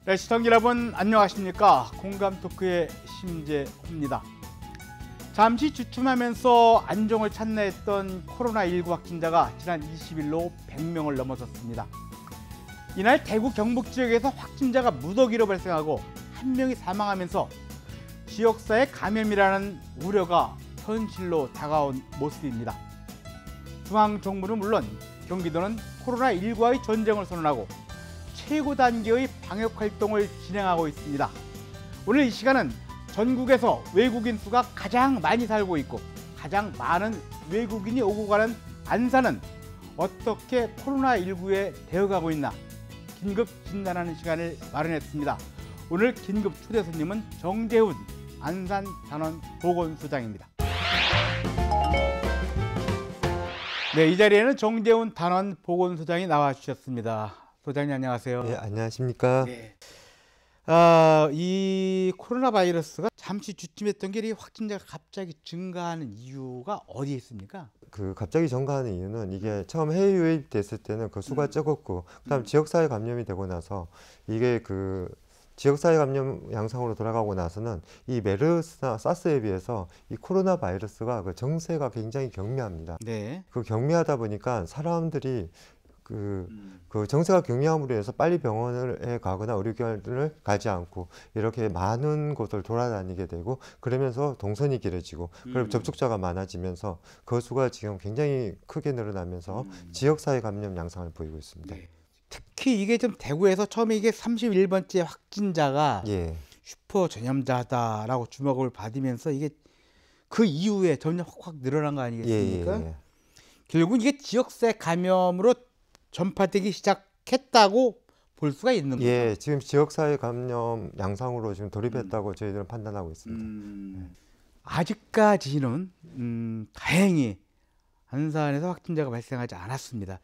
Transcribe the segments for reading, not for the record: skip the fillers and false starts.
네, 시청자 여러분 안녕하십니까? 공감 토크의 심재호입니다. 잠시 주춤하면서 안정을 찾나 했던 코로나19 확진자가 지난 20일로 100명을 넘어섰습니다. 이날 대구 경북 지역에서 확진자가 무더기로 발생하고 한 명이 사망하면서 지역사회 감염이라는 우려가 현실로 다가온 모습입니다. 중앙정부는 물론 경기도는 코로나19와의 전쟁을 선언하고 최고 단계의 방역 활동을 진행하고 있습니다. 오늘 이 시간은 전국에서 외국인 수가 가장 많이 살고 있고 가장 많은 외국인이 오고 가는 안산은 어떻게 코로나19에 대응하고 있나 긴급 진단하는 시간을 마련했습니다. 오늘 긴급 초대 손님은 정재훈 안산단원보건소장입니다. 네, 이 자리에는 정재훈 단원보건소장이 나와주셨습니다. 소장님 안녕하세요. 네, 안녕하십니까. 네. 이 코로나 바이러스가 잠시 주춤했던 게 확진자가 갑자기 증가하는 이유가 어디에 있습니까? 갑자기 증가하는 이유는 이게 처음 해외 유입됐을 때는 그 수가 적었고, 그다음 지역사회 감염이 되고 나서 이게 지역사회 감염 양상으로 돌아가고 나서는 이 메르스나 사스에 비해서 이 코로나 바이러스가 정세가 굉장히 경미합니다. 네. 경미하다 보니까 사람들이 정세가 경미함으로 해서 빨리 병원에 가거나 의료기관을 가지 않고 이렇게 많은 곳을 돌아다니게 되고, 그러면서 동선이 길어지고 그리고 접촉자가 많아지면서 그 수가 지금 굉장히 크게 늘어나면서 지역사회 감염 양상을 보이고 있습니다. 네. 특히 이게 좀 대구에서 처음에 이게 31번째 확진자가 슈퍼 전염자다라고 주목을 받으면서 이게 그 이후에 점점 확 늘어난 거 아니겠습니까? 결국은 이게 지역사회 감염으로 전파되기 시작했다고 볼 수가 있는 거죠. 예, 지금 지역사회 감염 양상으로 지금 돌입했다고 저희들은 판단하고 있습니다. 아직까지는 다행히 안산에서 확진자가 발생하지 않았습니다.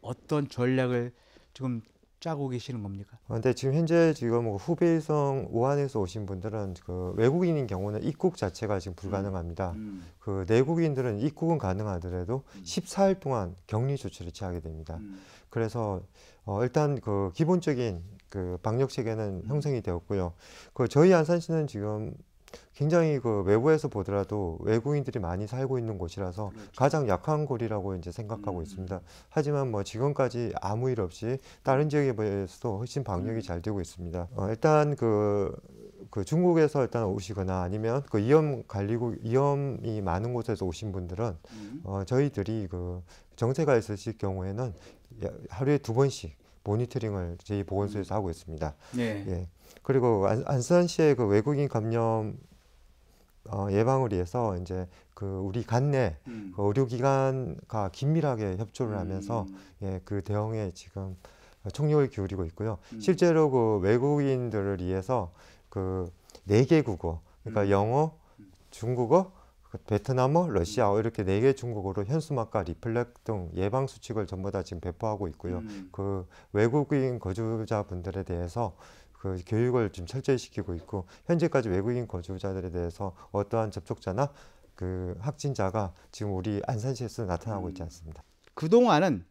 어떤 전략을 지금 짜고 계시는 겁니까? 근데 지금 현재 후베이성 우한에서 오신 분들은 외국인인 경우는 입국 자체가 지금 불가능합니다. 내국인들은 입국은 가능하더라도 14일 동안 격리 조치를 취하게 됩니다. 그래서 일단 기본적인 방역 체계는 형성이 되었고요. 저희 안산시는 지금 굉장히 외부에서 보더라도 외국인들이 많이 살고 있는 곳이라서 가장 약한 고리라고 이제 생각하고 있습니다. 하지만 지금까지 아무 일 없이 다른 지역에 비해서도 훨씬 방역이 잘 되고 있습니다. 일단 중국에서 일단 오시거나 아니면 위험이 많은 곳에서 오신 분들은 저희들이 정세가 있으실 경우에는 하루에 2번씩 모니터링을 저희 보건소에서 하고 있습니다. 예. 그리고 안산시의 외국인 감염 예방을 위해서 이제 우리 관내 의료기관과 긴밀하게 협조를 하면서 대응에 지금 총력을 기울이고 있고요. 실제로 외국인들을 위해서 4개 국어, 그러니까 영어, 중국어, 베트남어, 러시아어 이렇게 4개 중국어로 현수막과 리플렉 등 예방 수칙을 전부 다 지금 배포하고 있고요. 외국인 거주자분들에 대해서 교육을 좀 철저히 시키고 있고, 현재까지 외국인 거주자들에 대해서 어떠한 접촉자나 확진자가 지금 우리 안산시에서 나타나고 있지 않습니다. 그동안은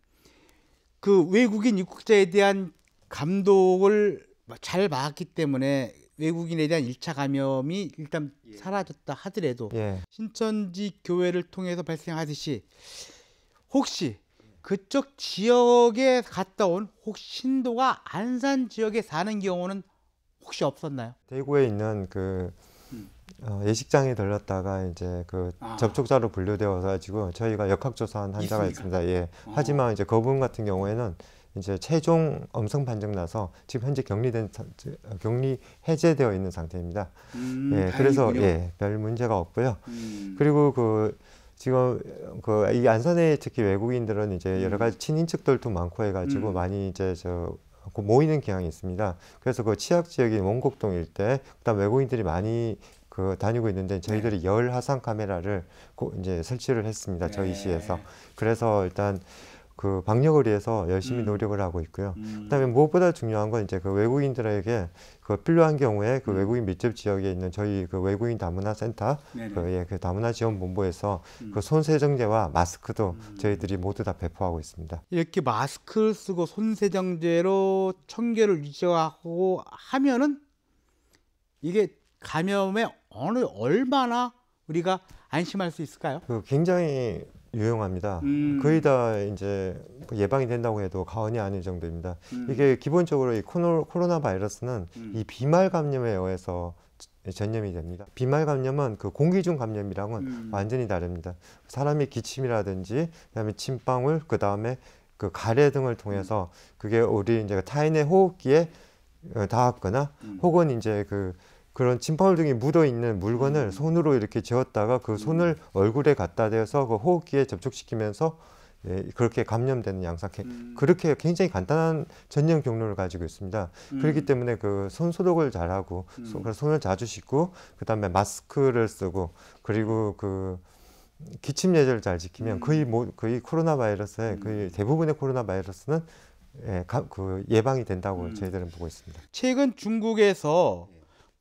외국인 입국자에 대한 감독을 잘 막았기 때문에 외국인에 대한 1차 감염이 일단 사라졌다 하더라도 신천지 교회를 통해서 발생하듯이 혹시 그쪽 지역에 갔다 온 신도가 안산 지역에 사는 경우는 혹시 없었나요? 대구에 있는 예식장에 들렀다가 이제 접촉자로 분류되어 가지고 저희가 역학조사한 환자가 있습니다. 하지만 이제 그분 같은 경우에는 이제 최종 음성 판정 나서 지금 현재 격리 해제되어 있는 상태입니다. 그래서 별 문제가 없고요. 그리고 지금 이 안산에 특히 외국인들은 이제 여러 가지 친인척들도 많고 해가지고 많이 이제 모이는 경향이 있습니다. 그래서 치악 지역인 원곡동 일대, 그다음 외국인들이 많이 다니고 있는데 저희들이 열 화상 카메라를 이제 설치를 했습니다. 저희 시에서. 그래서 일단 그 방역을 위해서 열심히 노력을 하고 있고요. 그다음에 무엇보다 중요한 건 이제 그 외국인들에게 그 필요한 경우에 그 외국인 밀접 지역에 있는 저희 그 외국인 다문화 센터 그 다문화 지원 본부에서 그 손세정제와 마스크도 저희들이 모두 다 배포하고 있습니다. 이렇게 마스크를 쓰고 손세정제로 청결을 유지하고 하면은 이게 감염에 얼마나 우리가 안심할 수 있을까요? 그 굉장히 유용합니다. 거의 다 이제 예방이 된다고 해도 과언이 아닐 정도입니다. 이게 기본적으로 이 코로나 바이러스는 이 비말 감염에 의해서 전염이 됩니다. 비말 감염은 그 공기 중 감염이랑은 완전히 다릅니다. 사람이 기침이라든지 그다음에 침방울 그다음에 그 가래 등을 통해서 그게 우리 이제 타인의 호흡기에 닿았거나 혹은 이제 그런 침방울 등이 묻어 있는 물건을 손으로 이렇게 쥐었다가 그 손을 얼굴에 갖다 대서 그 호흡기에 접촉시키면서 그렇게 감염되는 양상, 그렇게 굉장히 간단한 전염 경로를 가지고 있습니다. 그렇기 때문에 그 손 소독을 잘하고 손을 자주 씻고 그다음에 마스크를 쓰고 그리고 그 기침 예절을 잘 지키면 거의 코로나 바이러스의 거의 대부분의 코로나 바이러스는 그 예방이 된다고 저희들은 보고 있습니다. 최근 중국에서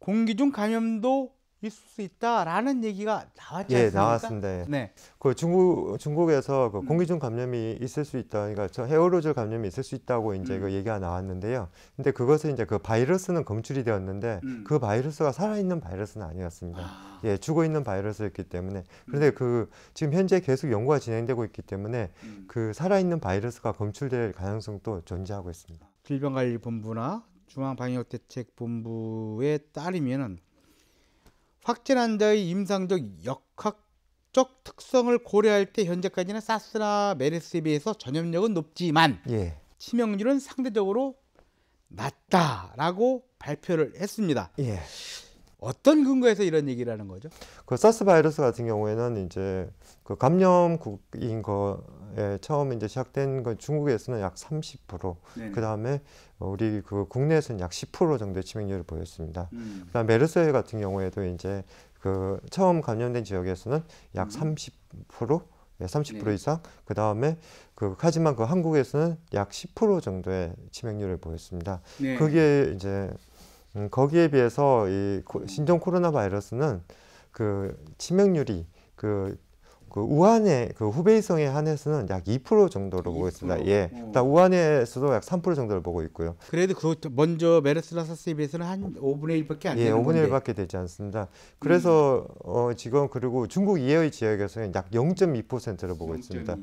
공기 중 감염도 있을 수 있다라는 얘기가 나왔지 않습니까? 나왔습니다. 네. 그 중국에서 그 공기 중 감염이 있을 수 있다. 그러니까 저 헤어로졸 감염이 있을 수 있다고 이제 그 얘기가 나왔는데요. 근데 그것은 이제 그 바이러스는 검출이 되었는데 그 바이러스가 살아있는 바이러스는 아니었습니다. 죽어 있는 바이러스였기 때문에. 그런데 그 지금 현재 계속 연구가 진행되고 있기 때문에 그 살아있는 바이러스가 검출될 가능성도 존재하고 있습니다. 질병관리본부나 중앙방역대책본부에 따르면은 확진 환자의 임상적 역학적 특성을 고려할 때 현재까지는 사스나 메르스에 비해서 전염력은 높지만 치명률은 상대적으로 낮다라고 발표를 했습니다. 어떤 근거에서 이런 얘기를 하는 거죠? 그 사스 바이러스 같은 경우에는 이제 그 감염국인 거에 처음 이제 시작된 건 중국에서는 약 30%, 그 다음에 우리 그 국내에서는 약 10% 정도의 치명률을 보였습니다. 그다음 메르스 같은 경우에도 이제 그 처음 감염된 지역에서는 약 30%, 30% 이상. 그 다음에 하지만 그 한국에서는 약 10% 정도의 치명률을 보였습니다. 그게 이제 거기에 비해서 이 신종 코로나 바이러스는 그 치명률이 그 우한의 그 후베이성에 한해서는 약 2% 정도로 보고 있습니다. 일단 우한에서도 약 3% 정도를 보고 있고요. 그래도 그 먼저 메르스나 사스에 비해서는 한 5분의 1밖에 안 되는 건데. 5분의 1밖에 되지 않습니다. 그래서 지금 그리고 중국 이해의 지역에서는 약 0.2%를 보고 있습니다.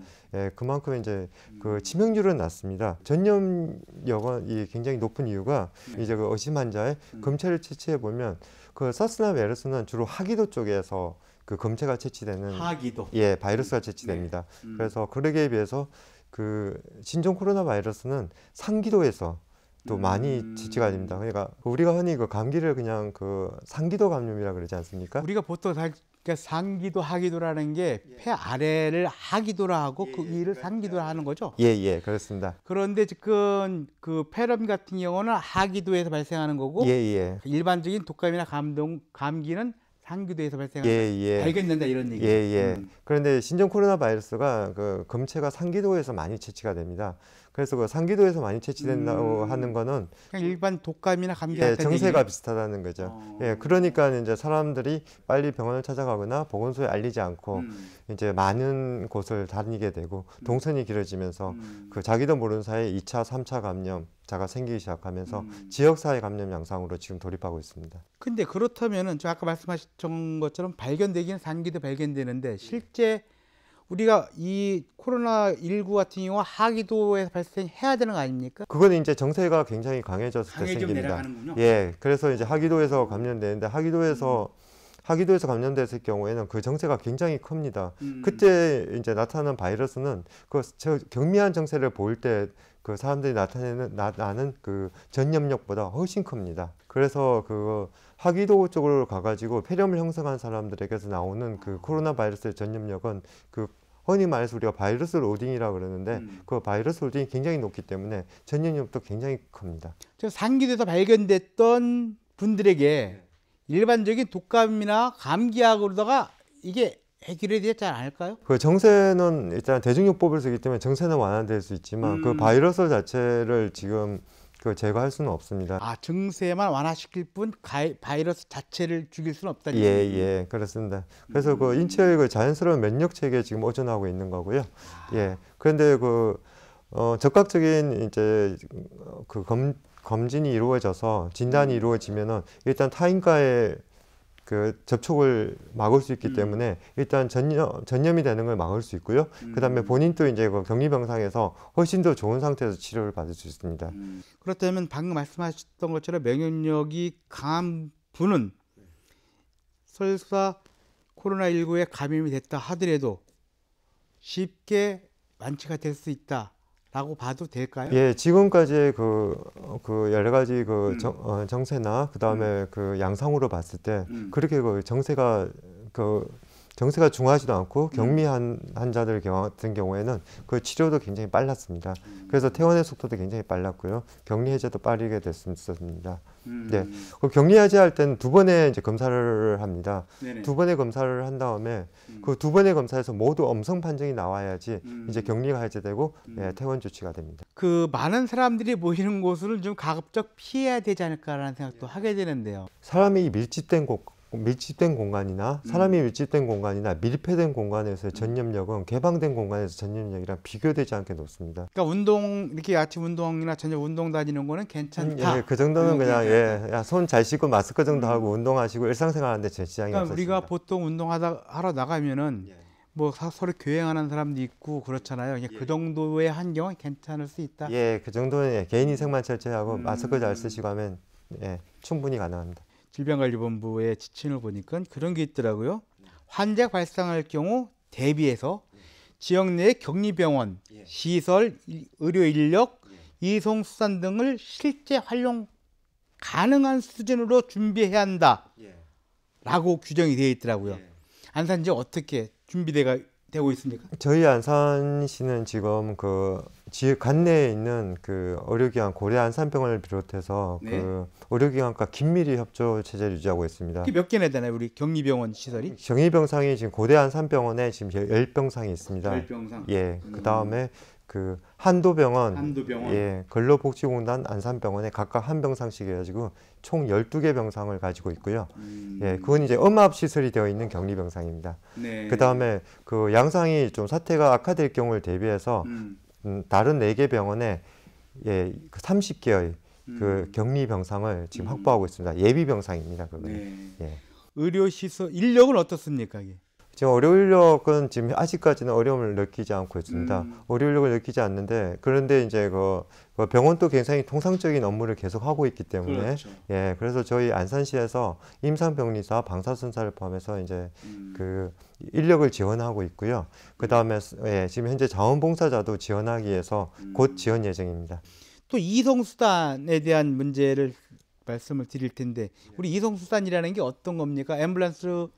그만큼 이제 그 치명률은 낮습니다. 전염력이 굉장히 높은 이유가 이제 그 의심 환자의 검체를 채취해 보면 그 사스나 메르스는 주로 하기도 쪽에서 그 검체가 채취되는 바이러스가 채취됩니다. 그래서 그러기에 비해서 그 신종 코로나 바이러스는 상기도에서 또 많이 채취가 됩니다. 그러니까 우리가 흔히 그 감기를 그냥 그 상기도 감염이라 그러지 않습니까? 우리가 보통 상기도 하기도라는 게 폐 아래를 하기도라 하고 그 위를 상기도라 하는 거죠? 그렇습니다. 그런데 지금 그 폐렴 같은 경우는 하기도에서 발생하는 거고 일반적인 독감이나 감기는 상기도에서 발견된다 이런 얘기예요. 그런데 신종 코로나 바이러스가 그 검체가 상기도에서 많이 채취가 됩니다. 그래서 그 상기도에서 많이 채취된다고 하는 거는 그냥 일반 독감이나 감기 같은 정세가 비슷하다는 거죠. 그러니까 이제 사람들이 빨리 병원을 찾아가거나 보건소에 알리지 않고 이제 많은 곳을 다니게 되고 동선이 길어지면서 그 자기도 모르는 사이에 2차, 3차 감염자가 생기기 시작하면서 지역사회 감염 양상으로 지금 돌입하고 있습니다. 근데 그렇다면은 아까 말씀하셨던 것처럼 발견되기는 상기도 발견되는데 실제 우리가 이 코로나19 같은 경우 하기도에서 발생해야 되는 거 아닙니까? 그건 이제 정세가 굉장히 강해졌을 때 생깁니다. 그래서 이제 하기도에서 감염되는데 하기도에서 감염됐을 경우에는 그 정세가 굉장히 큽니다. 그때 이제 나타나는 바이러스는 저 경미한 정세를 보일 때 그 사람들이 나는 그 전염력보다 훨씬 큽니다. 그래서 그 하기도 쪽으로 가가지고 폐렴을 형성한 사람들에게서 나오는 그 코로나 바이러스의 전염력은 그 흔히 말해서 우리가 바이러스 로딩이라고 그러는데 그 바이러스 로딩이 굉장히 높기 때문에 전염력도 굉장히 큽니다. 상기도에서 발견됐던 분들에게 일반적인 독감이나 감기약으로다가 이게 해결이 되지 않을까요? 그 정세는 일단 대중요법을 쓰기 때문에 정세는 완화될 수 있지만 그 바이러스 자체를 지금 그 제거할 수는 없습니다. 아, 증세만 완화시킬 뿐 바이러스 자체를 죽일 수는 없다는 예, 얘기죠. 예, 그렇습니다. 그래서 그 인체의 그 자연스러운 면역 체계에 지금 의존하고 있는 거고요. 예. 그런데 그 적극적인 이제 그 검진이 이루어져서 진단이 이루어지면은 일단 타인과의 그 접촉을 막을 수 있기 때문에 일단 전염이 되는 걸 막을 수 있고요. 그다음에 본인도 이제 그 격리병상에서 훨씬 더 좋은 상태에서 치료를 받을 수 있습니다. 그렇다면 방금 말씀하셨던 것처럼 면역력이 강한 분은 설사 코로나19에 감염이 됐다 하더라도 쉽게 완치가 될 수 있다라고 봐도 될까요? 예, 지금까지의 그 여러 가지 그 정세나 그다음에 그 양상으로 봤을 때 그렇게 그 정세가 중하지도 않고 격리한 환자들 같은 경우에는 그 치료도 굉장히 빨랐습니다. 그래서 퇴원의 속도도 굉장히 빨랐고요. 격리 해제도 빠르게 됐습니다. 네, 그 격리 해제할 때는 두 번의 이제 검사를 합니다. 네네. 두 번의 검사를 한 다음에 그 두 번의 검사에서 모두 엄성 판정이 나와야지 이제 격리가 해제되고 예, 퇴원 조치가 됩니다. 그 많은 사람들이 모이는 곳을 좀 가급적 피해야 되지 않을까라는 생각도 하게 되는데요. 사람이 밀집된 공간이나 사람이 밀집된 공간이나 밀폐된 공간에서의 전염력은 개방된 공간에서 전염력이랑 비교되지 않게 높습니다. 그러니까 이렇게 아침 운동이나 저녁 운동 다니는 거는 괜찮다. 예, 그 정도는 그냥 손 잘 씻고 마스크 정도 하고 운동하시고 일상생활 하는데 제 지장이 그러니까 없습니다. 우리가 보통 하러 나가면은 뭐 서로 교행하는 사람도 있고 그렇잖아요. 그냥 그 정도의 환경은 괜찮을 수 있다. 예, 그 정도는 개인 위생만 철저히 하고 마스크 잘 쓰시고 하면 충분히 가능합니다. 질병관리본부의 지침을 보니까 그런 게 있더라고요. 환자 발생할 경우 대비해서 지역 내 격리병원, 시설, 의료 인력, 이송 수단 등을 실제 활용 가능한 수준으로 준비해야 한다라고 규정이 되어 있더라고요. 안산지 어떻게 되고 있습니까? 저희 안산시는 지금 그 지역 관내에 있는 그 의료기관 고려 안산병원을 비롯해서 그 의료기관과 긴밀히 협조 체제를 유지하고 있습니다. 몇 개나 되나요, 우리 격리병원 시설이? 격리병상이 지금 고대 안산병원에 지금 10병상이 있습니다. 10병상. 예, 그 다음에 그 한도병원, 한도병원. 예, 근로복지공단 안산병원에 각각 한 병상씩 해가지고 총 12개 병상을 가지고 있고요. 예, 그건 이제 음압 시설이 되어 있는 격리병상입니다. 네. 그 다음에 그 양상이 좀 사태가 악화될 경우를 대비해서 다른 4개 병원에 예, 30개의 그 격리 병상을 지금 확보하고 있습니다. 예비 병상입니다. 그거는. 예. 의료 시설 인력은 어떻습니까? 이게? 지금 의료 인력은 지금 아직까지는 어려움을 느끼지 않고 있습니다. 의료 인력을 느끼지 않는데 그런데 이제 그 병원도 굉장히 통상적인 업무를 계속 하고 있기 때문에 그렇죠. 예, 그래서 저희 안산시에서 임상병리사, 방사선사를 포함해서 이제 그 인력을 지원하고 있고요. 그 다음에 예, 지금 현재 자원봉사자도 지원하기 위해서 곧 지원 예정입니다. 또 이송수단에 대한 문제를 말씀을 드릴 텐데 우리 이송수단이라는 게 어떤 겁니까? 앰뷸런스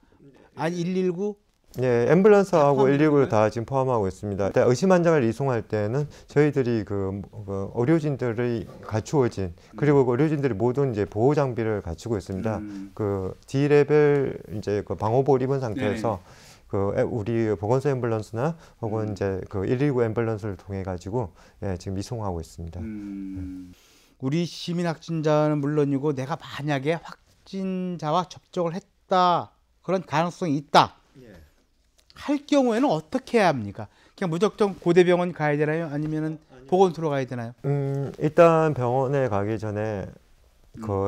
아니 119? 예, 앰뷸런스하고 119를 다 지금 포함하고 있습니다. 일단 의심 환자를 이송할 때는 저희들이 그 의료진들의 갖추어진 그리고 그 의료진들이 모든 이제 보호 장비를 갖추고 있습니다. 그 D레벨 이제 그 방호복을 입은 상태에서 우리 보건소 앰뷸런스나 혹은 이제 그 119 앰뷸런스를 통해 가지고 예, 지금 이송하고 있습니다. 우리 시민 확진자는 물론이고 내가 만약에 확진자와 접촉을 했다 그런 가능성이 있다 할 경우에는 어떻게 해야 합니까? 그냥 무조건 고대병원 가야 되나요? 아니면은 보건소로 가야 되나요? 일단 병원에 가기 전에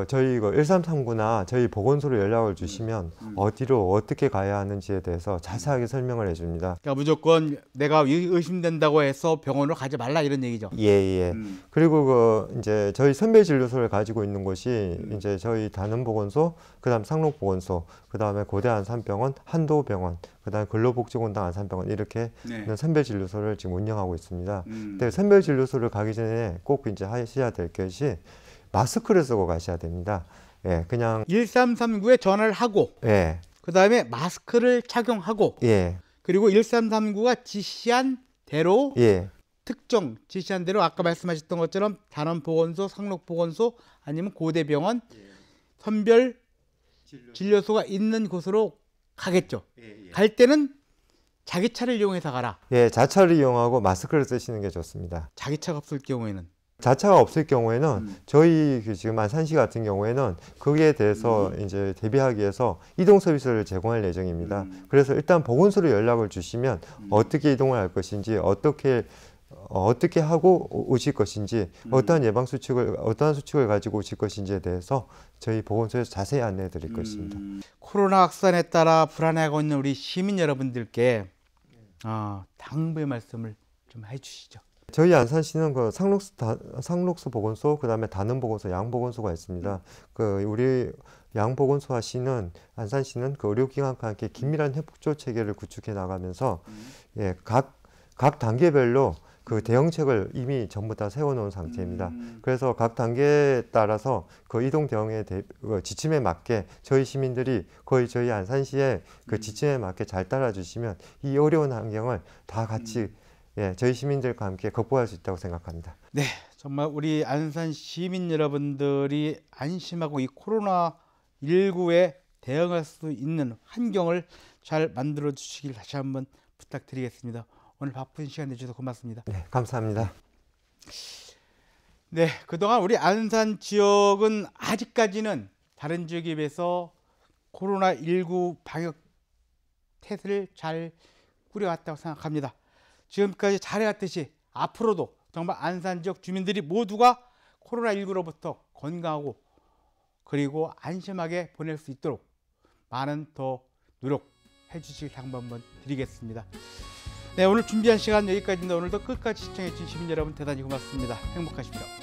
저희 1339나 저희 보건소로 연락을 주시면 어디로 어떻게 가야 하는지에 대해서 자세하게 설명을 해줍니다. 그러니까 무조건 내가 의심된다고 해서 병원으로 가지 말라 이런 얘기죠. 예. 그리고 이제 저희 선별진료소를 가지고 있는 곳이 이제 저희 단원보건소, 그다음 상록보건소, 그다음에 고대 안산병원, 한도병원, 그다음 근로복지공단 안산병원 이렇게 선별진료소를 지금 운영하고 있습니다. 근데 선별진료소를 가기 전에 꼭 이제 하셔야 될 것이 마스크를 쓰고 가셔야 됩니다. 예, 그냥 1339에 전화를 하고, 예, 그 다음에 마스크를 착용하고, 예, 그리고 1339가 지시한 대로 예, 지시한 대로 아까 말씀하셨던 것처럼 단원보건소, 상록보건소 아니면 고대병원 선별 진료소가 있는 곳으로 가겠죠. 갈 때는 자기 차를 이용해서 가라. 예, 자차를 이용하고 마스크를 쓰시는 게 좋습니다. 자기 차가 없을 경우에는 자차가 없을 경우에는 저희 지금 안산시 같은 경우에는 거기에 대해서 이제 대비하기 위해서 이동 서비스를 제공할 예정입니다. 그래서 일단 보건소로 연락을 주시면 어떻게 이동을 할 것인지, 어떻게 하고 오실 것인지, 어떠한 수칙을 가지고 오실 것인지에 대해서 저희 보건소에서 자세히 안내해 드릴 것입니다. 코로나 확산에 따라 불안해하고 있는 우리 시민 여러분들께 당부의 말씀을 좀 해주시죠. 저희 안산시는 그 상록수 보건소, 그다음에 단원 보건소, 양 보건소가 있습니다. 그 우리 양 보건소와 시는, 안산시는 그 의료기관과 함께 긴밀한 협조 체계를 구축해 나가면서 예, 각 단계별로 그 대응책을 이미 전부 다 세워놓은 상태입니다. 그래서 각 단계에 따라서 그 이동 대응의 지침에 맞게 저희 시민들이 거의 저희 안산시의 그 지침에 맞게 잘 따라주시면 이 어려운 환경을 다 같이 저희 시민들과 함께 극복할 수 있다고 생각합니다. 네, 정말 우리 안산 시민 여러분들이 안심하고 이 코로나19에 대응할 수 있는 환경을 잘 만들어 주시길 다시 한번 부탁드리겠습니다. 오늘 바쁜 시간 내주셔서 고맙습니다. 네, 감사합니다. 네, 그동안 우리 안산 지역은 아직까지는 다른 지역에 비해서 코로나19 방역 태세를 잘 꾸려왔다고 생각합니다. 지금까지 잘해왔듯이 앞으로도 정말 안산 지역 주민들이 모두가 코로나19로부터 건강하고 그리고 안심하게 보낼 수 있도록 많은 더 노력해 주실 양보 한번 드리겠습니다. 네, 오늘 준비한 시간 여기까지입니다. 오늘도 끝까지 시청해 주신 시민 여러분 대단히 고맙습니다. 행복하십시오.